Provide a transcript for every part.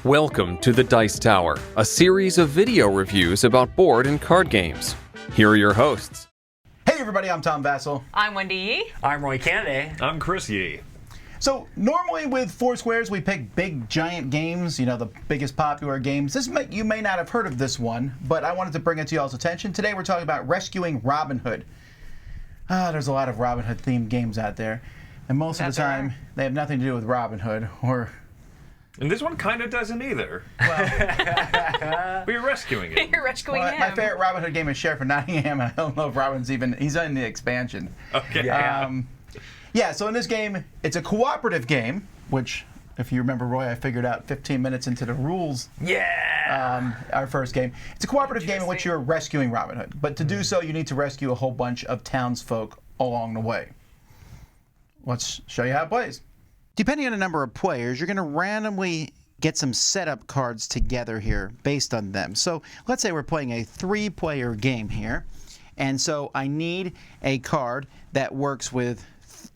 Welcome to the Dice Tower, a series of video reviews about board and card games. Here are your hosts. Hey everybody, I'm Tom Vassell. I'm Wendy Yee. I'm Roy Kennedy. I'm Chris Yee. So normally with Four Squares we pick big giant games, the biggest popular games. You may not have heard of this one, but I wanted to bring it to y'all's attention. Today we're talking about Rescuing Robin Hood. There's a lot of Robin Hood themed games out there, and most of the time they have nothing to do with Robin Hood or... And this one kind of doesn't either. Well, we're rescuing it. You're rescuing him. My favorite Robin Hood game is Sheriff of Nottingham, and I don't know if Robin's he's in the expansion. Okay. So in this game, it's a cooperative game, which, if you remember, Roy, I figured out 15 minutes into the rules. Yeah! Our first game. It's a cooperative game in which you're rescuing Robin Hood. But to do so, you need to rescue a whole bunch of townsfolk along the way. Let's show you how it plays. Depending on the number of players, you're going to randomly get some setup cards together here based on them. So let's say we're playing a 3-player game here. And so I need a card that works with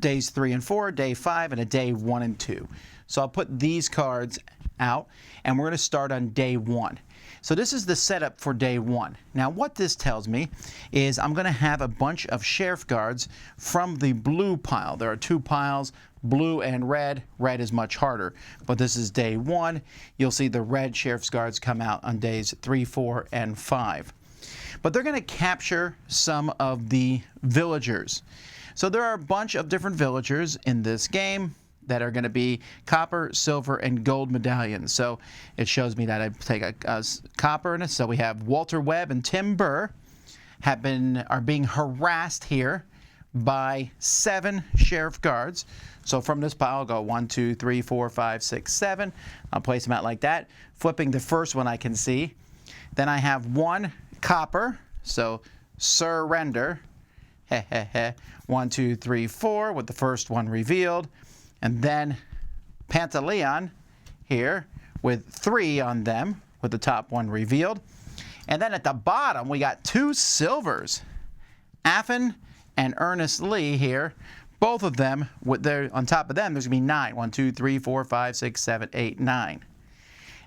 days 3 and 4, day 5, and a day 1 and 2. So I'll put these cards out, and we're going to start on day 1. So this is the setup for day 1. Now what this tells me is I'm going to have a bunch of sheriff guards from the blue pile. There are 2 piles, blue and red. Red is much harder, but this is day 1. You'll see the red sheriff's guards come out on days 3, 4, and 5. But they're going to capture some of the villagers. So there are a bunch of different villagers in this game that are going to be copper, silver, and gold medallions. So it shows me that I take a copper in it. So we have Walter Webb and Tim Burr are being harassed here by 7 sheriff guards. So from this pile, I'll go 1, 2, 3, 4, 5, 6, 7. I'll place them out like that, flipping the first one I can see. Then I have 1 copper, so surrender. 1, 2, 3, 4 with the first one revealed. And then Pantaleon here with 3 on them with the top one revealed. And then at the bottom we got 2 silvers. Affin and Ernest Lee here. Both of them, on top of them, there's going to be 9. 1, 2, 3, 4, 5, 6, 7, 8, 9.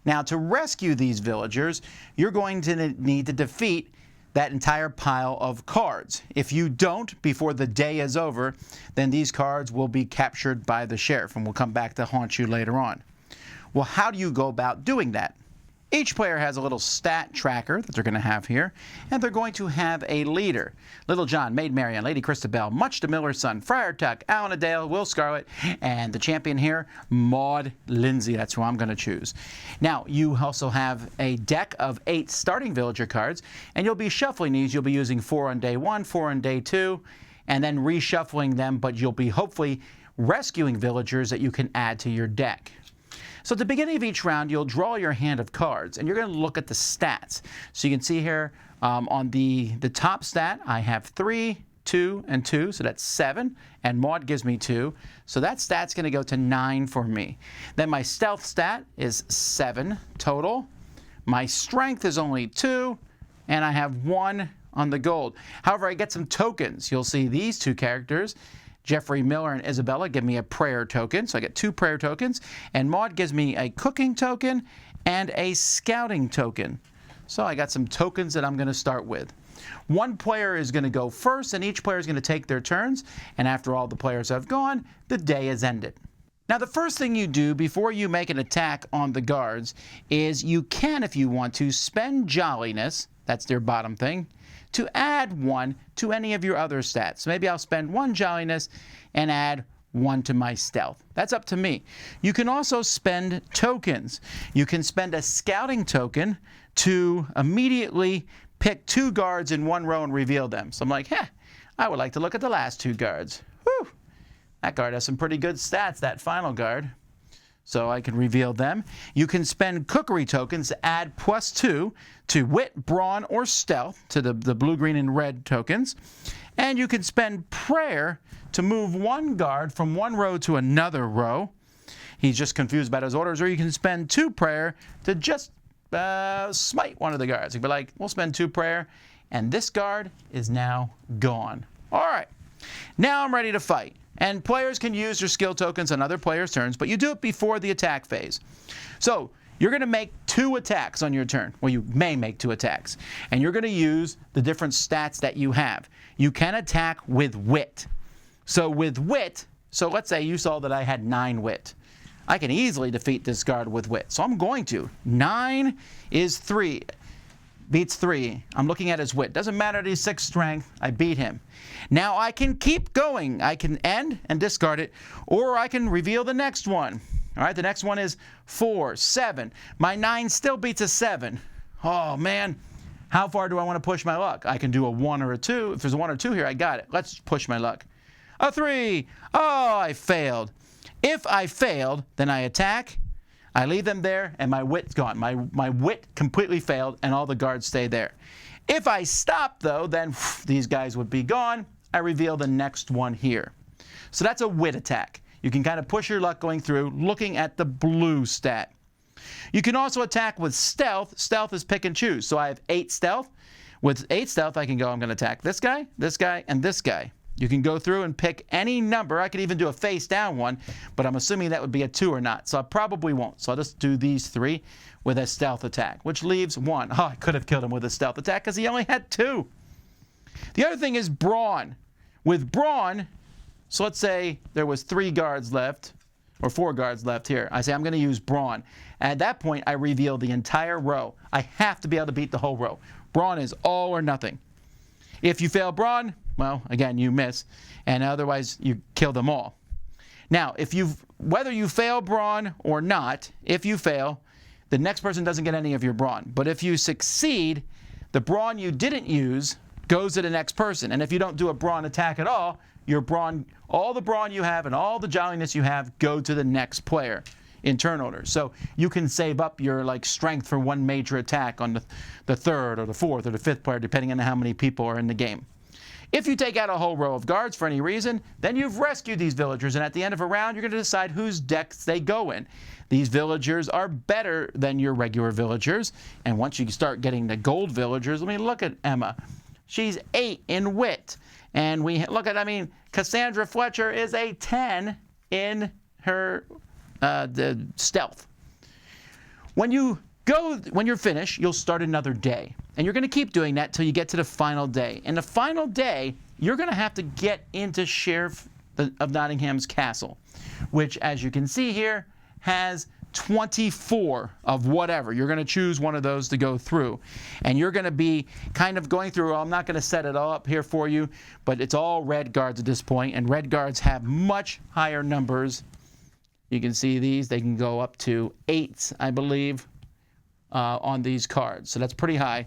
Now to rescue these villagers, you're going to need to defeat that entire pile of cards. If you don't before the day is over, then these cards will be captured by the sheriff and will come back to haunt you later on. Well, how do you go about doing that? Each player has a little stat tracker that they're going to have here, and they're going to have a leader. Little John, Maid Marian, Lady Christabel, Much de Miller's Son, Friar Tuck, Alan Adale, Will Scarlet, and the champion here, Maud Lindsay. That's who I'm going to choose. Now, you also have a deck of 8 starting villager cards, and you'll be shuffling these. You'll be using 4 on day 1, 4 on day 2, and then reshuffling them, but you'll be hopefully rescuing villagers that you can add to your deck. So at the beginning of each round, you'll draw your hand of cards, and you're going to look at the stats. So you can see here on the top stat, I have 3, 2, and 2, so that's 7, and Maud gives me 2. So that stat's going to go to 9 for me. Then my stealth stat is 7 total. My strength is only 2, and I have 1 on the gold. However, I get some tokens. You'll see these 2 characters. Jeffrey Miller and Isabella give me a prayer token, so I get 2 prayer tokens. And Maud gives me a cooking token and a scouting token. So I got some tokens that I'm going to start with. One player is going to go first, and each player is going to take their turns. And after all the players have gone, the day is ended. Now, the first thing you do before you make an attack on the guards is you can, if you want to, spend jolliness, that's their bottom thing, to add 1 to any of your other stats. So maybe I'll spend 1 jolliness and add 1 to my stealth. That's up to me. You can also spend tokens. You can spend a scouting token to immediately pick 2 guards in 1 row and reveal them. So I'm like, I would like to look at the last 2 guards. Whew, that guard has some pretty good stats, that final guard. So I can reveal them. You can spend cookery tokens to add +2 to wit, brawn, or stealth to the blue, green, and red tokens. And you can spend prayer to move 1 guard from 1 row to another row. He's just confused about his orders. Or you can spend 2 prayer to just smite one of the guards. You'd be like, we'll spend 2 prayer, and this guard is now gone. All right, now I'm ready to fight. And players can use their skill tokens on other players' turns, but you do it before the attack phase. So you're going to make 2 attacks on your turn. Well, you may make 2 attacks. And you're going to use the different stats that you have. You can attack with wit. So with wit, so let's say you saw that I had 9 wit. I can easily defeat this guard with wit. So I'm going to. 9 is 3. Beats 3. I'm looking at his wit. Doesn't matter that he's 6 strength. I beat him. Now I can keep going. I can end and discard it, or I can reveal the next one. All right, the next one is 4, 7. My 9 still beats a 7. Oh, man. How far do I want to push my luck? I can do a 1 or a 2. If there's a 1 or 2 here, I got it. Let's push my luck. A 3. Oh, I failed. If I failed, then I attack. I leave them there, and my wit's gone. My wit completely failed, and all the guards stay there. If I stop, though, then these guys would be gone. I reveal the next one here. So that's a wit attack. You can kind of push your luck going through, looking at the blue stat. You can also attack with stealth. Stealth is pick and choose. So I have 8 stealth. With 8 stealth, I can go, I'm going to attack this guy, and this guy. You can go through and pick any number. I could even do a face down one, but I'm assuming that would be a 2 or not. So I probably won't. So I'll just do these 3 with a stealth attack, which leaves 1. Oh, I could have killed him with a stealth attack because he only had 2. The other thing is brawn. With brawn, so let's say there was 3 guards left, or 4 guards left here. I say I'm going to use brawn. At that point, I reveal the entire row. I have to be able to beat the whole row. Brawn is all or nothing. If you fail brawn, well, again, you miss, and otherwise you kill them all. Now, whether you fail brawn or not, if you fail, the next person doesn't get any of your brawn. But if you succeed, the brawn you didn't use goes to the next person. And if you don't do a brawn attack at all, your brawn, all the brawn you have and all the jolliness you have go to the next player in turn order. So you can save up your strength for one major attack on the 3rd or the 4th or the 5th player, depending on how many people are in the game. If you take out a whole row of guards for any reason, then you've rescued these villagers, and at the end of a round, you're going to decide whose decks they go in. These villagers are better than your regular villagers, and once you start getting the gold villagers, look at Emma. She's 8 in wit, and Cassandra Fletcher is a 10 in her the stealth. When you're finished, you'll start another day. And you're going to keep doing that till you get to the final day. And the final day, you're going to have to get into Sheriff of Nottingham's castle, which, as you can see here, has 24 of whatever. You're going to choose one of those to go through. And you're going to be kind of going through, I'm not going to set it all up here for you, but it's all red guards at this point, and red guards have much higher numbers. You can see these. They can go up to 8, I believe, on these cards. So that's pretty high.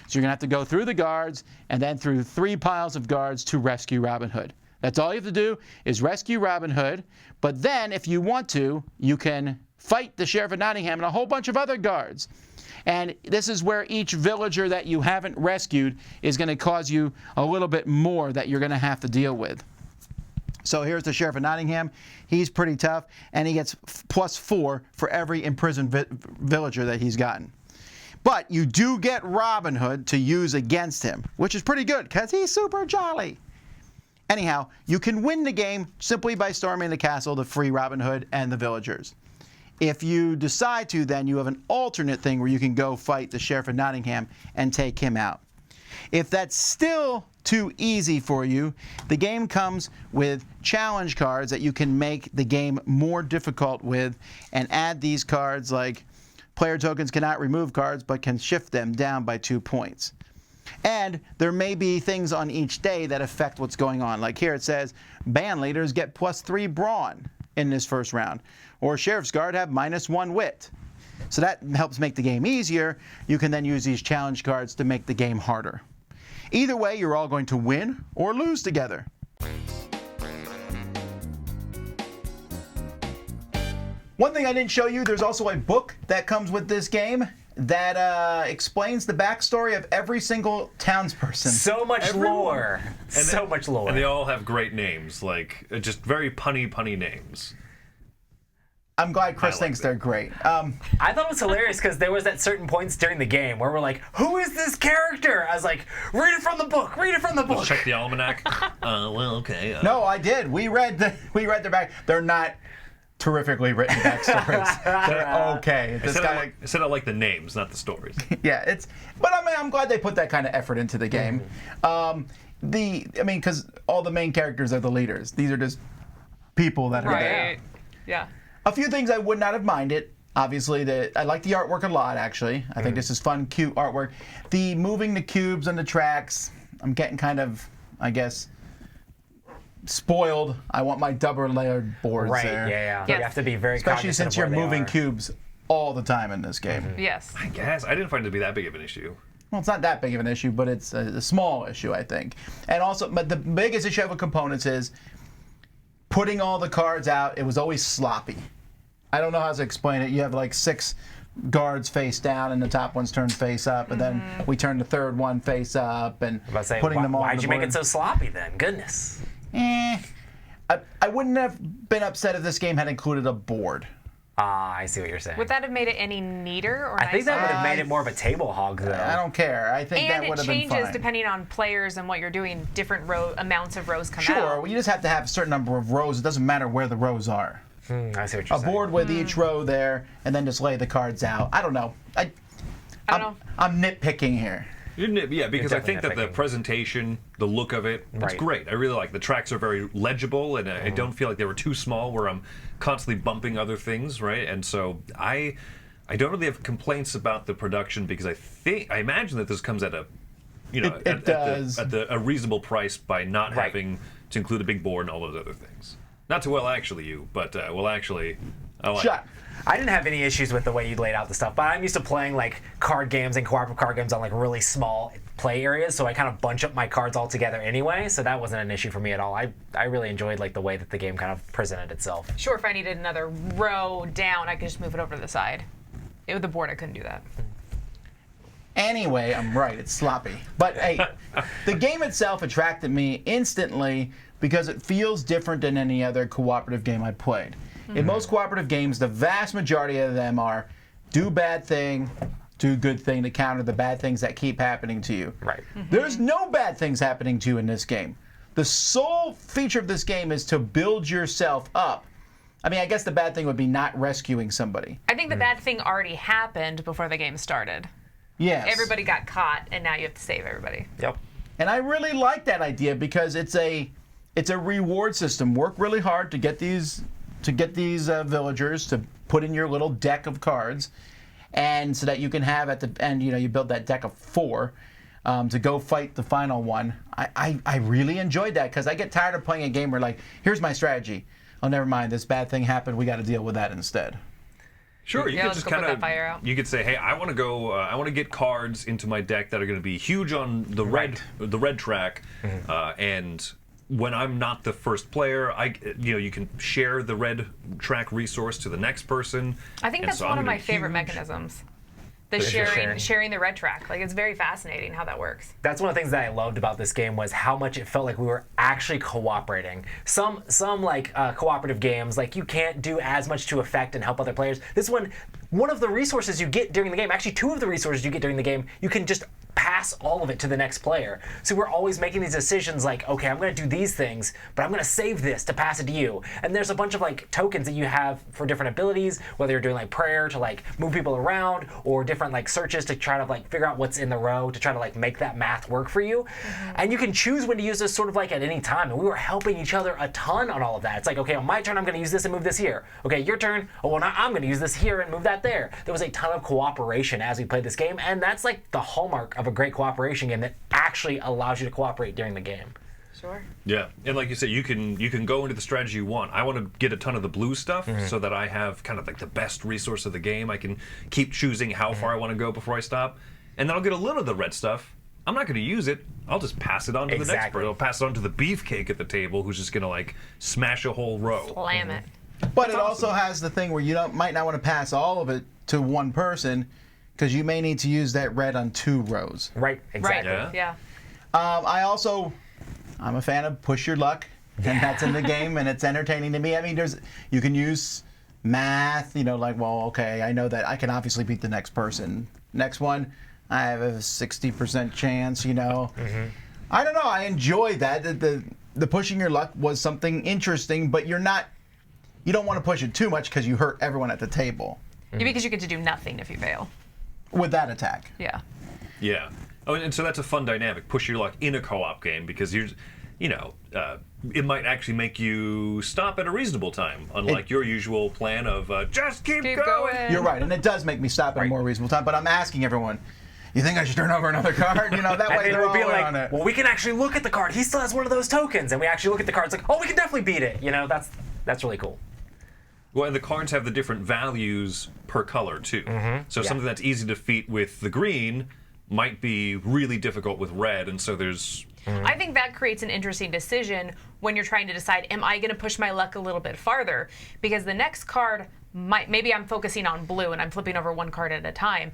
So you're going to have to go through the guards and then through 3 piles of guards to rescue Robin Hood. That's all you have to do is rescue Robin Hood. But then if you want to, you can fight the Sheriff of Nottingham and a whole bunch of other guards. And this is where each villager that you haven't rescued is going to cause you a little bit more that you're going to have to deal with. So here's the Sheriff of Nottingham. He's pretty tough, and he gets +4 for every imprisoned villager that he's gotten. But you do get Robin Hood to use against him, which is pretty good because he's super jolly. Anyhow, you can win the game simply by storming the castle to free Robin Hood and the villagers. If you decide to, then you have an alternate thing where you can go fight the Sheriff of Nottingham and take him out. If that's still too easy for you, the game comes with challenge cards that you can make the game more difficult with and add these cards like player tokens cannot remove cards but can shift them down by 2 points. And there may be things on each day that affect what's going on. Like here it says band leaders get +3 brawn in this first round, or Sheriff's Guard have -1 wit. So that helps make the game easier. You can then use these challenge cards to make the game harder. Either way, you're all going to win or lose together. One thing I didn't show you, there's also a book that comes with this game that explains the backstory of every single townsperson. So much lore. So much lore. And they all have great names, just very punny names. I'm glad Chris thinks they're great. I thought it was hilarious because there was at certain points during the game where we're like, who is this character? I was like, read it from the book, read it from the book. Let's check the almanac. Well, okay. No, I did. We read their back. They're not terrifically written backstories. They're okay. This guy, I said I like the names, not the stories. yeah, but I mean, I'm glad they put that kind of effort into the game. Because all the main characters are the leaders. These are just people that are there. Right. Yeah. A few things I would not have minded. Obviously, I like the artwork a lot, actually. I think this is fun, cute artwork. The moving the cubes on the tracks, I'm getting kind of, I guess, spoiled. I want my double layered boards Right, there. yeah. Yes. You have to be very Especially cognizant since of you're where they moving are. cubes all the time in this game. Yes. I guess I didn't find it to be that big of an issue. Well, it's not that big of an issue, but it's a small issue, I think. And also, but the biggest issue with components is putting all the cards out. It was always sloppy. I don't know how to explain it. You have like 6 guards face down, and the top one's turned face up, and then we turn the third one face up, and I was about to say, putting them all. why'd on the you make board. it so sloppy then? Goodness. I wouldn't have been upset if this game had included a board. Ah, I see what you're saying. Would that have made it any neater or I think that nicer? would have made it more of a table hog, though. I don't care. I think that And would it have been changes fine. depending on players and what you're doing. Different amounts of rows come out. Sure, well, you just have to have a certain number of rows. It doesn't matter where the rows are. I see what you're A saying. board with each row there, and then just lay the cards out. I don't know. I don't know. I'm nitpicking here. Yeah, because I think that the nitpicking. presentation, the look of it, it's Right. great. I really like the tracks are very legible, and I don't feel like they were too small where I'm constantly bumping other things, right? And so I don't really have complaints about the production because I imagine that this comes at a a reasonable price by not Right. having to include a big board and all those other things. Not to but I like Shut. it. I didn't have any issues with the way you laid out the stuff, but I'm used to playing like card games and cooperative card games on like really small play areas, so I kind of bunch up my cards all together anyway, so that wasn't an issue for me at all. I really enjoyed like the way that the game kind of presented itself. Sure, if I needed another row down, I could just move it over to the side. With the board, I couldn't do that. Anyway, I'm right. It's sloppy. But hey, the game itself attracted me instantly because it feels different than any other cooperative game I played. In most cooperative games, the vast majority of them are do bad thing, do good thing to counter the bad things that keep happening to you. Right. There's no bad things happening to you in this game. The sole feature of this game is to build yourself up. I mean, I guess the bad thing would be not rescuing somebody. I think the bad thing already happened before the game started. Yes. Everybody got caught, and now you have to save everybody. Yep. And I really like that idea because it's a reward system. Work really hard to get these villagers to put in your little deck of cards, and so that you can have at the end, you build that deck of 4 to go fight the final one. I really enjoyed that because I get tired of playing a game where like, here's my strategy. Oh, never mind. This bad thing happened. We got to deal with that instead. Sure, you Yeah, could let's just go put kind that of fire out. you could say, hey, I want to go. I want to get cards into my deck that are going to be huge on the red track, and when I'm not the first player, you can share the red track resource to the next person. I think and that's so one I'm of my gonna favorite huge- mechanisms. The sharing. sharing the red track. Like, it's very fascinating how that works. That's one of the things that I loved about this game was how much it felt like we were actually cooperating. Some like cooperative games, like you can't do as much to affect and help other players. This one of the resources you get during the game, actually 2 of the resources you get during the game, you can just pass all of it to the next player. So we're always making these decisions like, okay, I'm going to do these things, but I'm going to save this to pass it to you. And there's a bunch of like tokens that you have for different abilities, whether you're doing like prayer to like move people around or different like searches to try to like figure out what's in the row to try to like make that math work for you. And you can choose when to use this sort of like at any time. And we were helping each other a ton on all of that. It's like, okay, on my turn, I'm going to use this and move this here. Okay, your turn. Oh, well, now I'm going to use this here and move that there. There was a ton of cooperation as we played this game. And that's like the hallmark of a great cooperation game that actually allows you to cooperate during the game. Sure. Yeah, and like you said, you can go into the strategy you want. I want to get a ton of the blue stuff so that I have kind of like the best resource of the game. I can keep choosing how far I want to go before I stop, and then I'll get a little of the red stuff. I'm not going to use it. I'll just pass it on to the next person. I'll pass it on to the beefcake at the table, who's just going to like smash a whole row. Slam it. But it also has the thing where you might not want to pass all of it to one person because you may need to use that red on 2 rows. Right, exactly. Right. Yeah. I'm a fan of push your luck, and that's in the game, and it's entertaining to me. I mean, you can use math, like, well, okay, I know that I can obviously beat the next person. Next one, I have a 60% chance, I don't know, I enjoyed that. The pushing your luck was something interesting, but you're not you don't want to push it too much because you hurt everyone at the table Because you get to do nothing if you fail. with that attack. Yeah. Yeah. Oh, and so that's a fun dynamic. Push your luck in a co-op game because it might actually make you stop at a reasonable time, unlike your usual plan of just keep going. You're right, and it does make me stop at a more reasonable time. But I'm asking everyone, you think I should turn over another card? That And way then they're we'll all be in like, on it. well, we can actually look at the card. He still has one of those tokens, and we actually look at the card. It's like, oh, we can definitely beat it. That's really cool. Well, and the cards have the different values per color too. So something that's easy to defeat with the green might be really difficult with red, and so there's. I think that creates an interesting decision when you're trying to decide, am I going to push my luck a little bit farther? Because the next card maybe I'm focusing on blue and I'm flipping over one card at a time.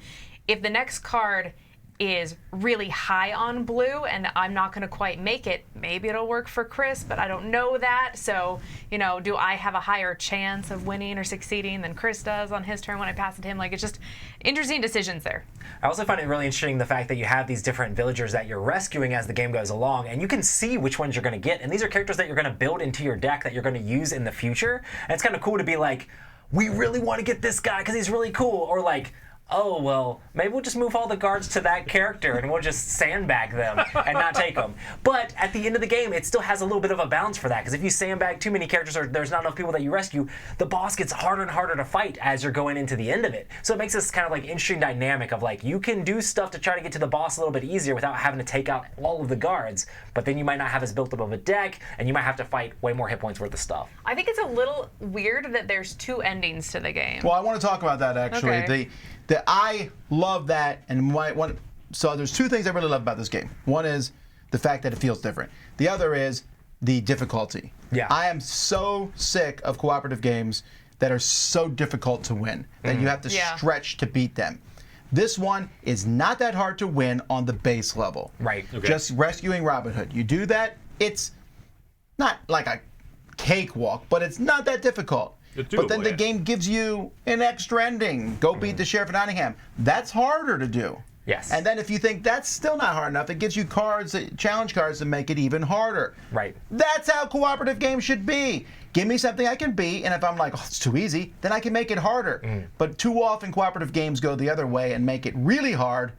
If the next card is really high on blue and I'm not going to quite make it, maybe it'll work for Chris, but I don't know that. So, do I have a higher chance of winning or succeeding than Chris does on his turn when I pass it to him? It's just interesting decisions there. I also find it really interesting the fact that you have these different villagers that you're rescuing as the game goes along, and you can see which ones you're going to get. And these are characters that you're going to build into your deck that you're going to use in the future. And it's kind of cool to be like, we really want to get this guy because he's really cool. Or like, oh, well, maybe we'll just move all the guards to that character and we'll just sandbag them and not take them. But at the end of the game, it still has a little bit of a balance for that, because if you sandbag too many characters or there's not enough people that you rescue, the boss gets harder and harder to fight as you're going into the end of it. So it makes this kind of interesting dynamic of you can do stuff to try to get to the boss a little bit easier without having to take out all of the guards, but then you might not have as built up of a deck and you might have to fight way more hit points worth of stuff. I think it's a little weird that there's 2 endings to the game. Well, I want to talk about that actually. Okay. I love that, and so there's 2 things I really love about this game. One is the fact that it feels different. The other is the difficulty. Yeah. I am so sick of cooperative games that are so difficult to win that you have to stretch to beat them. This one is not that hard to win on the base level. Right. Okay. Just rescuing Robin Hood. You do that, it's not like a cakewalk, but it's not that difficult. But then the game gives you an extra ending. Go beat the Sheriff of Nottingham. That's harder to do. Yes. And then if you think that's still not hard enough, it gives you challenge cards that make it even harder. Right. That's how cooperative games should be. Give me something I can beat, and if I'm like, oh, it's too easy, then I can make it harder. But too often cooperative games go the other way and make it really hard,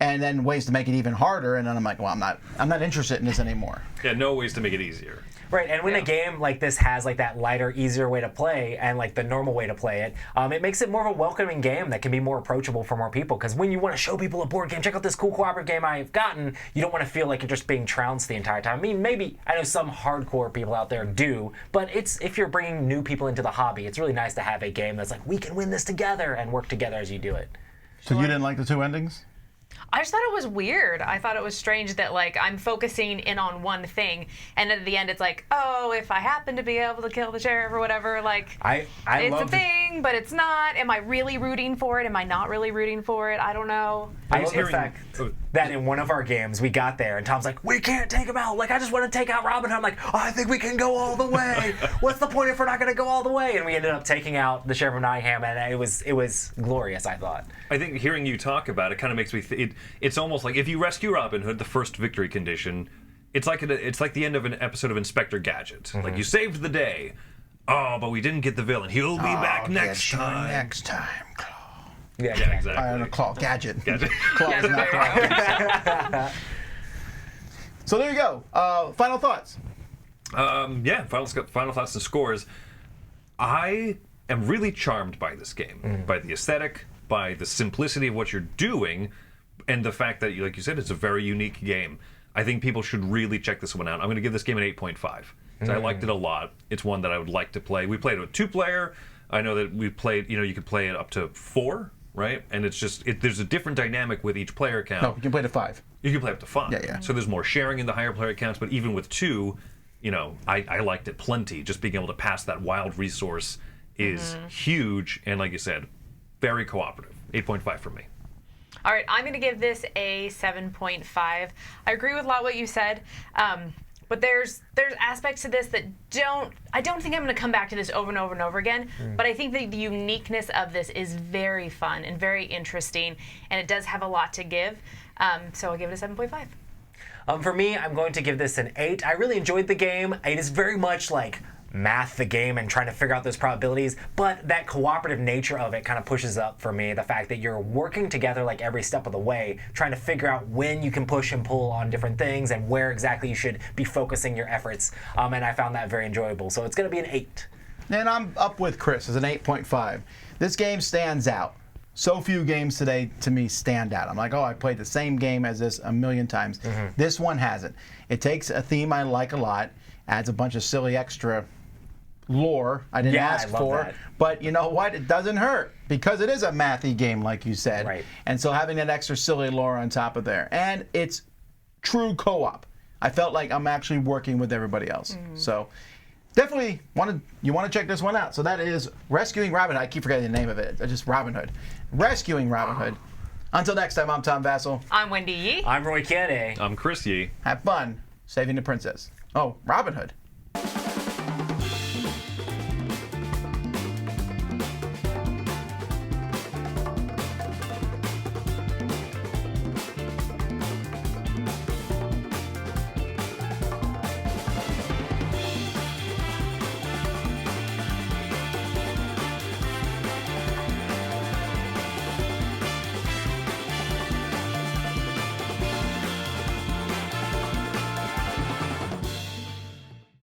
and then ways to make it even harder, and then I'm like, well, I'm not interested in this anymore. Yeah, no ways to make it easier. Right, and when a game like this has that lighter, easier way to play and the normal way to play it, it makes it more of a welcoming game that can be more approachable for more people. Because when you want to show people a board game, check out this cool cooperative game I've gotten, you don't want to feel like you're just being trounced the entire time. I mean, maybe, I know some hardcore people out there do, but if you're bringing new people into the hobby, it's really nice to have a game that's we can win this together and work together as you do it. So you didn't like the 2 endings? I just thought it was weird. I thought it was strange that I'm focusing in on one thing, and at the end it's oh, if I happen to be able to kill the sheriff or whatever, I it's a thing, but it's not. Am I really rooting for it? Am I not really rooting for it? I don't know. I love the fact that in one of our games we got there and Tom's like, we can't take him out. I just want to take out Robin Hood. I'm like, oh, I think we can go all the way. What's the point if we're not going to go all the way? And we ended up taking out the Sheriff of Nottingham, and it was glorious, I thought. I think hearing you talk about it kind of makes me it's almost like if you rescue Robin Hood, the first victory condition, it's like the end of an episode of Inspector Gadget. You saved the day. Oh, but we didn't get the villain. He'll be back next time. Next time, Claw. Yeah, exactly. I don't know, Gadget. Gadget. Claw is not Claw. So there you go. Final thoughts. Final thoughts and scores. I am really charmed by this game, by the aesthetic, by the simplicity of what you're doing, and the fact that, like you said, it's a very unique game. I think people should really check this one out. I'm going to give this game an 8.5. So I liked it a lot. It's one that I would like to play. We played it with 2-player. I know that we played, you could play it up to 4, right? And it's just, there's a different dynamic with each player count. No, you can play to 5. You can play up to 5. Yeah. So there's more sharing in the higher player counts, but even with 2, I liked it plenty. Just being able to pass that wild resource is huge, and like you said, very cooperative. 8.5 for me. All right, I'm going to give this a 7.5. I agree with a lot of what you said, but there's aspects to this that I don't think I'm going to come back to this over and over and over again, but I think the uniqueness of this is very fun and very interesting, and it does have a lot to give, so I'll give it a 7.5. For me, I'm going to give this an 8. I really enjoyed the game. It is very much math the game and trying to figure out those probabilities, but that cooperative nature of it kind of pushes up for me the fact that you're working together like every step of the way, trying to figure out when you can push and pull on different things and where exactly you should be focusing your efforts. And I found that very enjoyable. So it's going to be an 8. And I'm up with Chris as an 8.5. This game stands out. So few games today, to me, stand out. I'm like, oh, I played the same game as this a million times. This one hasn't. It takes a theme I like a lot, adds a bunch of silly extra lore I didn't ask for. That. But you know what? It doesn't hurt because it is a mathy game, like you said. Right. And so having that extra silly lore on top of there. And it's true co-op. I felt like I'm actually working with everybody else. So definitely you want to check this one out. So that is Rescuing Robin Hood. I keep forgetting the name of it. Just Robin Hood. Rescuing Robin Hood. Until next time, I'm Tom Vassell. I'm Wendy Yee. I'm Roy Kennedy. I'm Chris Yee. Have fun saving the princess. Oh, Robin Hood.